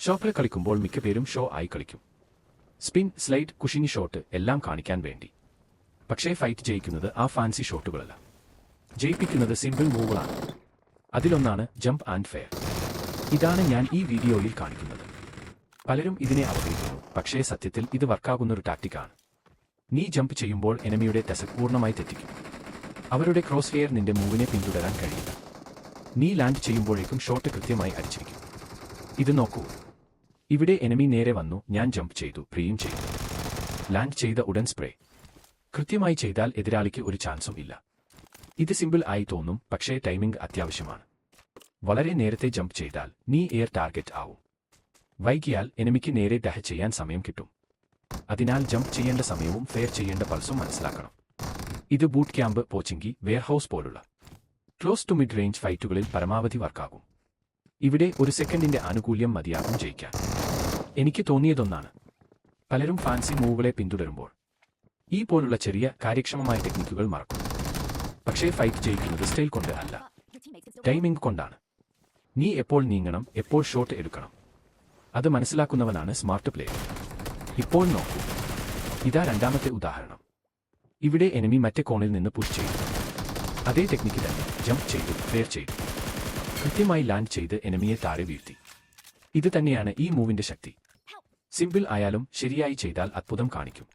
ഷോപ്പിൽ കളിക്കുമ്പോൾ മിക്കപേരും ഷോ ആയി കളിക്കും. സ്പിൻ, സ്ലൈഡ്, കുഷിനി ഷോട്ട് എല്ലാം കാണിക്കാൻ വേണ്ടി. പക്ഷേ ഫൈറ്റ് ജയിക്കുന്നത് ആ ഫാൻസി ഷോട്ടുകളല്ല. ജയിപ്പിക്കുന്നത് സിമ്പിൾ മൂവുകളാണ്. അതിലൊന്നാണ് ജമ്പ് ആൻഡ് ഫെയർ. ഇതാണ് ഞാൻ ഈ വീഡിയോയിൽ കാണിക്കുന്നത്. പലരും ഇതിനെ അവഗണിക്കുന്നു, പക്ഷേ സത്യത്തിൽ ഇത് വർക്കാകുന്നൊരു ടാക്ടിക്കാണ്. നീ ജമ്പ് ചെയ്യുമ്പോൾ എനിമിയുടെ ടെസക് പൂർണ്ണമായി തെറ്റിക്കും. അവരുടെ ക്രോസ് ഫെയർ നിന്റെ മൂവിനെ പിന്തുടരാൻ കഴിയില്ല. നീ ലാൻഡ് ചെയ്യുമ്പോഴേക്കും ഷോട്ട് കൃത്യമായി അടിച്ചിരിക്കും. ഇത് നോക്കൂ. ഇവിടെ എനിമി നേരെ വന്നു, ഞാൻ ജമ്പ് ചെയ്തു, പ്രീം ചെയ്തു. ലാൻഡ് ചെയ്ത ഉടൻ സ്പ്രേ. കൃത്യമായി ചെയ്താൽ എതിരാളിക്ക് ഒരു ചാൻസും ഇല്ല. ഇത് സിമ്പിൾ ആയി തോന്നും, പക്ഷേ ടൈമിംഗ് അത്യാവശ്യമാണ്. വളരെ നേരത്തെ ജമ്പ് ചെയ്താൽ നീ എയർ ടാർഗറ്റ് ആവും. വൈകിയാൽ എനിമിക്ക് നേരെ ഡാഷ് ചെയ്യാൻ സമയം കിട്ടും. അതിനാൽ ജമ്പ് ചെയ്യേണ്ട സമയവും ഫെയർ ചെയ്യേണ്ട പൾസും മനസ്സിലാക്കണം. ഇത് ബൂട്ട് ക്യാമ്പ്, പോച്ചിങ്കി, വെയർഹൌസ് പോലുള്ള ക്ലോസ് ടു മിഡ് റേഞ്ച് ഫൈറ്റുകളിൽ പരമാവധി വർക്കാകും. ഇവിടെ ഒരു സെക്കൻഡിന്റെ ആനുകൂല്യം മതിയാകും ജയിക്കാൻ. എനിക്ക് തോന്നിയതൊന്നാണ്, പലരും ഫാൻസി മൂവുകളെ പിന്തുടരുമ്പോൾ ഈ പോലുള്ള ചെറിയ കാര്യക്ഷമമായ ടെക്നിക്കുകൾ മറക്കും. പക്ഷേ ഫൈറ്റ് ജയിക്കുന്നത് സ്റ്റൈൽ കൊണ്ട് അല്ല, ടൈമിംഗ് കൊണ്ടാണ്. നീ എപ്പോൾ നീങ്ങണം, എപ്പോൾ ഷോട്ട് എടുക്കണം, അത് മനസ്സിലാക്കുന്നവനാണ് സ്മാർട്ട് പ്ലെയർ. ഇപ്പോൾ നോക്കൂ. ഇതാ രണ്ടാമത്തെ ഉദാഹരണം. ഇവിടെ എനിമി മറ്റേ കോണിൽ നിന്ന് പുഷ് ചെയ്തു. അതേ ടെക്നിക്ക് തന്നെ ജമ്പ് ചെയ്തു, ഫെയർ ചെയ്തു. കൃത്യമായി ലാൻഡ് ചെയ്ത് എനിമിയെ താഴെ വീഴ്ത്തി. ഇത് തന്നെയാണ് ഈ മൂവിന്റെ ശക്തി. സിമ്പിൾ ആയാലും ശരിയായി ചെയ്താൽ അത്ഭുതം കാണിക്കും.